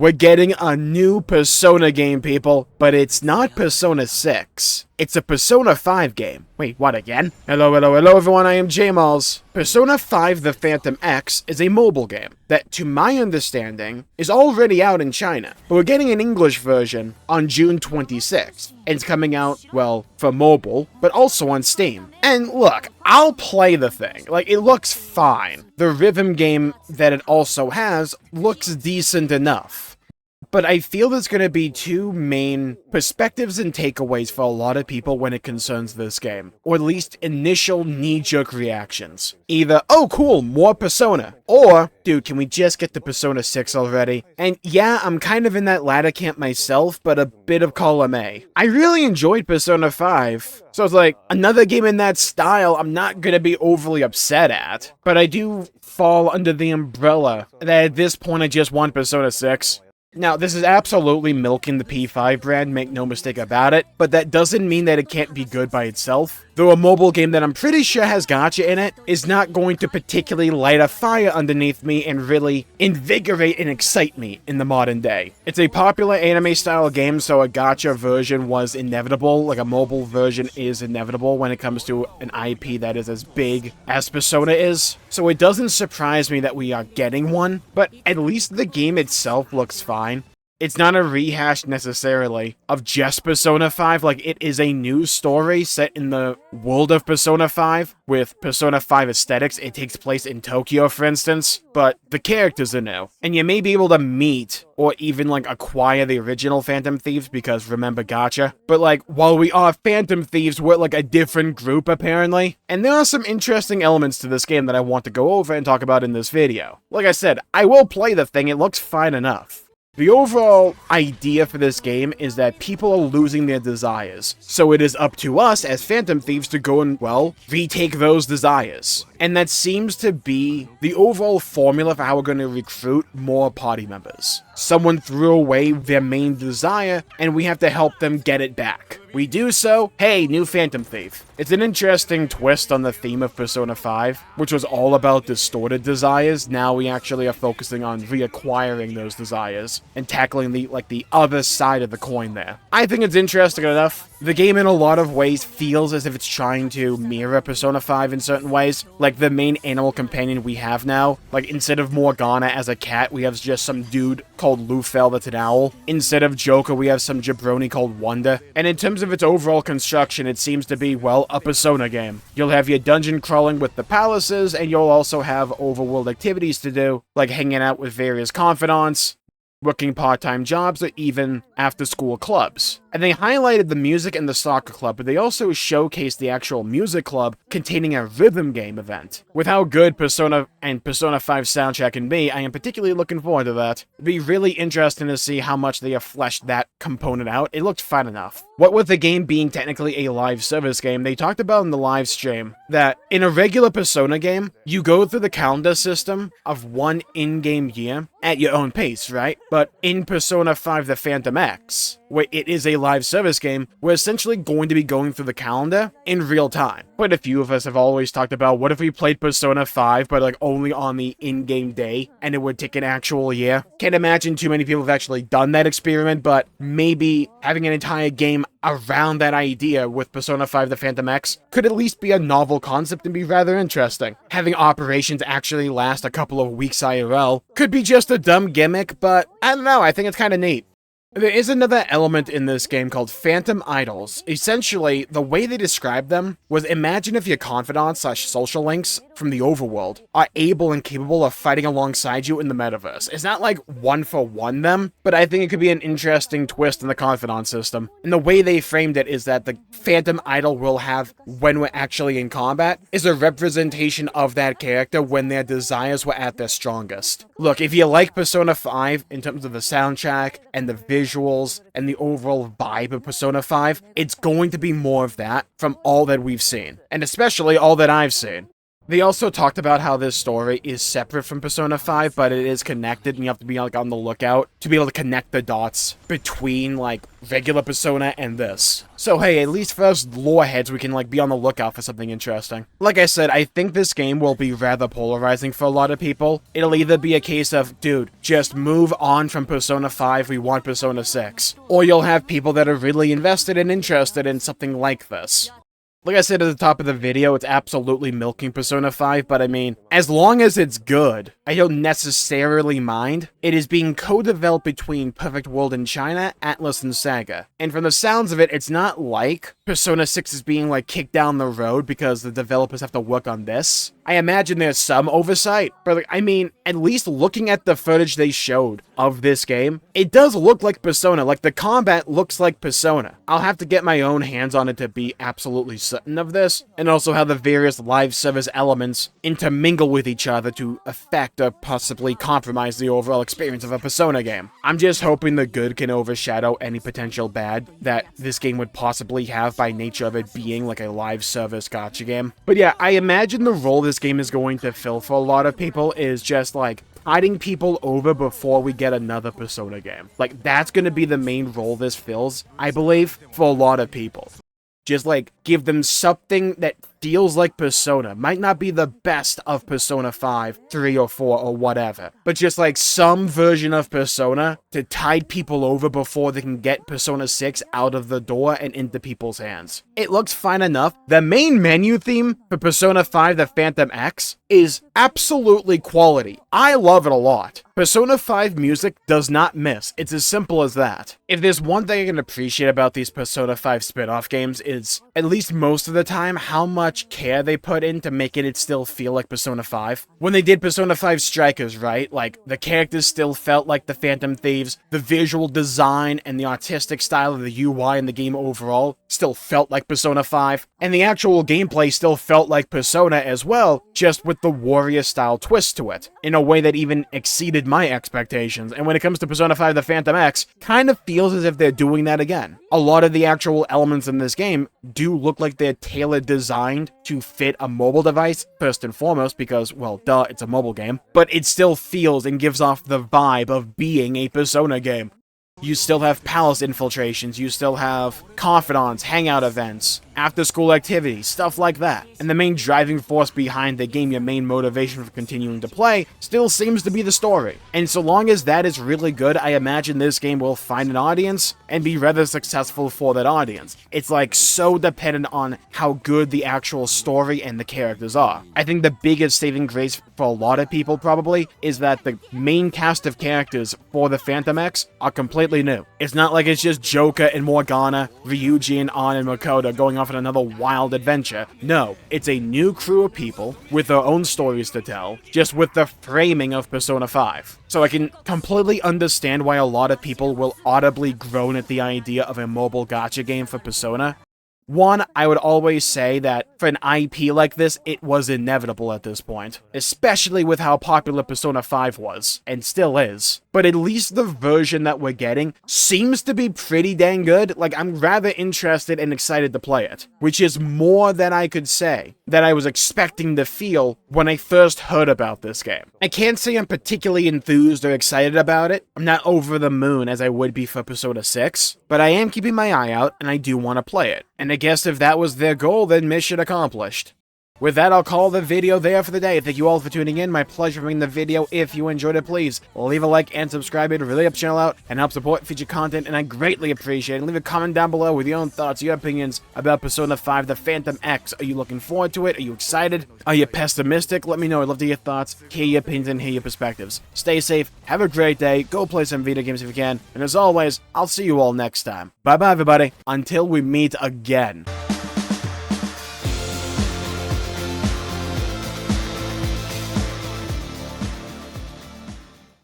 We're getting a new Persona game, people, but it's not Persona 6. It's a Persona 5 game. Wait, what again? Hello everyone, I am Jmulls. Persona5 The Phantom X is a mobile game that, to my understanding, is already out in China. But we're getting an English version on June 26th. And it's coming out, well, for mobile, but also on Steam. And look, I'll play the thing. Like, it looks fine. The rhythm game that it also has looks decent enough. But I feel there's going to be two main perspectives and takeaways for a lot of people when it concerns this game. Or at least initial knee-jerk reactions. Either, oh cool, more Persona. Or, dude, can we just get to Persona 6 already? And yeah, I'm kind of in that latter camp myself, but a bit of column A. I really enjoyed Persona 5. So it's like, another game in that style I'm not going to be overly upset at. But I do fall under the umbrella that at this point I just want Persona 6. Now, this is absolutely milking the P5 brand, make no mistake about it, but that doesn't mean that it can't be good by itself. Though a mobile game that I'm pretty sure has gacha in it is not going to particularly light a fire underneath me and really invigorate and excite me in the modern day. It's a popular anime-style game, so a gacha version was inevitable, like a mobile version is inevitable when it comes to an IP that is as big as Persona is. So it doesn't surprise me that we are getting one, but at least the game itself looks fine. It's not a rehash necessarily of just Persona 5, like it is a new story set in the world of Persona 5 with Persona 5 aesthetics. It takes place in Tokyo, for instance, but the characters are new. And you may be able to meet or even like acquire the original Phantom Thieves because remember Gacha. But like while we are Phantom Thieves, we're like a different group apparently. And there are some interesting elements to this game that I want to go over and talk about in this video. Like I said, I will play the thing, it looks fine enough. The overall idea for this game is that people are losing their desires, so it is up to us as Phantom Thieves to go and, well, retake those desires. And that seems to be the overall formula for how we're going to recruit more party members. Someone threw away their main desire, and we have to help them get it back. We do so, hey, new Phantom Thief. It's an interesting twist on the theme of Persona 5, which was all about distorted desires. Now we actually are focusing on reacquiring those desires and tackling the other side of the coin there. I think it's interesting enough. The game in a lot of ways feels as if it's trying to mirror Persona 5 in certain ways. Like the main animal companion we have now, like instead of Morgana as a cat, we have just some dude called Lufel that's an owl. Instead of Joker, we have some jabroni called Wanda. And in terms of its overall construction, it seems to be, well, a Persona game. You'll have your dungeon crawling with the palaces, and you'll also have overworld activities to do, like hanging out with various confidants, working part-time jobs, or even after-school clubs. And they highlighted the music and the soccer club, but they also showcased the actual music club containing a rhythm game event. With how good Persona and Persona 5 soundtrack can be, I am particularly looking forward to that. It'd be really interesting to see how much they have fleshed that component out. It looked fun enough. What with the game being technically a live service game, they talked about in the live stream that in a regular Persona game, you go through the calendar system of one in-game year at your own pace, right? But in Persona 5 The Phantom X, where it is a live service game, we're essentially going to be going through the calendar in real time. But a few of us have always talked about, what if we played Persona 5, but like only on the in-game day, and it would take an actual year? Can't imagine too many people have actually done that experiment, but maybe having an entire game around that idea with Persona 5 The Phantom X could at least be a novel concept and be rather interesting. Having operations actually last a couple of weeks IRL could be just a dumb gimmick, but I don't know, I think it's kind of neat. There is another element in this game called Phantom Idols. Essentially, the way they described them was imagine if your confidants/social links from the overworld are able and capable of fighting alongside you in the metaverse. It's not like one-for-one them, but I think it could be an interesting twist in the confidant system. And the way they framed it is that the Phantom Idol we'll have when we're actually in combat is a representation of that character when their desires were at their strongest. Look, if you like Persona 5 in terms of the soundtrack and the visuals and the overall vibe of Persona 5, it's going to be more of that from all that we've seen, and especially all that I've seen. They also talked about how this story is separate from Persona 5, but it is connected, and you have to be like on the lookout to be able to connect the dots between like regular Persona and this. So hey, at least for us lore heads, we can like be on the lookout for something interesting. Like I said, I think this game will be rather polarizing for a lot of people. It'll either be a case of, dude, just move on from Persona 5, we want Persona 6. Or you'll have people that are really invested and interested in something like this. Like I said at the top of the video, it's absolutely milking Persona 5, but I mean, as long as it's good, I don't necessarily mind. It is being co-developed between Perfect World in China, Atlas, and Sega. And from the sounds of it, it's not like Persona 6 is being like kicked down the road because the developers have to work on this. I imagine there's some oversight, but like, I mean, at least looking at the footage they showed of this game, it does look like Persona. Like, the combat looks like Persona. I'll have to get my own hands on it to be absolutely certain of this, and also how the various live service elements intermingle with each other to affect or possibly compromise the overall experience of a Persona game. I'm just hoping the good can overshadow any potential bad that this game would possibly have by nature of it being like a live service gacha game. But yeah, I imagine the role this game is going to fill for a lot of people is just like tiding people over before we get another Persona game. Like, that's going to be the main role this fills, I believe, for a lot of people. Just like give them something that feels like Persona. Might not be the best of Persona 5, 3, or 4, or whatever, but just like some version of Persona to tide people over before they can get Persona 6 out of the door and into people's hands. It looks fine enough. The main menu theme for Persona 5 The Phantom X is absolutely quality. I love it a lot. Persona 5 music does not miss. It's as simple as that. If there's one thing I can appreciate about these Persona 5 spin-off games, is, at least most of the time, how much care they put into making it still feel like Persona 5. When they did Persona 5 Strikers, right? Like, the characters still felt like the Phantom Thieves, the visual design and the artistic style of the UI in the game overall still felt like Persona 5, and the actual gameplay still felt like Persona as well, just with the warrior-style twist to it, in a way that even exceeded my expectations. And when it comes to Persona 5 The Phantom X, kind of feels as if they're doing that again. A lot of the actual elements in this game do look like they're tailored designed to fit a mobile device, first and foremost, because, well, duh, it's a mobile game, but it still feels and gives off the vibe of being a Persona game. You still have palace infiltrations, you still have confidants, hangout events, after-school activities, stuff like that. And the main driving force behind the game, your main motivation for continuing to play, still seems to be the story. And so long as that is really good, I imagine this game will find an audience and be rather successful for that audience. It's like so dependent on how good the actual story and the characters are. I think the biggest saving grace for a lot of people probably is that the main cast of characters for the Phantom X are completely new. It's not like it's just Joka and Morgana, Ryuji and An and Makoto going off on another wild adventure. No, it's a new crew of people with their own stories to tell, just with the framing of Persona 5. So I can completely understand why a lot of people will audibly groan at the idea of a mobile gacha game for Persona. One, I would always say that for an IP like this, it was inevitable at this point, especially with how popular Persona 5 was, and still is. But at least the version that we're getting seems to be pretty dang good. Like, I'm rather interested and excited to play it, which is more than I could say that I was expecting to feel when I first heard about this game. I can't say I'm particularly enthused or excited about it. I'm not over the moon as I would be for Persona 6, but I am keeping my eye out, and I do want to play it. And I guess if that was their goal, then mission accomplished. With that, I'll call the video there for the day. Thank you all for tuning in. My pleasure making the video. If you enjoyed it, please leave a like and subscribe. It really helps the channel out and help support future content, and I greatly appreciate it. Leave a comment down below with your own thoughts, your opinions about Persona 5 The Phantom X. Are you looking forward to it? Are you excited? Are you pessimistic? Let me know. I'd love to hear your thoughts, hear your opinions, and hear your perspectives. Stay safe. Have a great day. Go play some video games if you can. And as always, I'll see you all next time. Bye-bye, everybody. Until we meet again.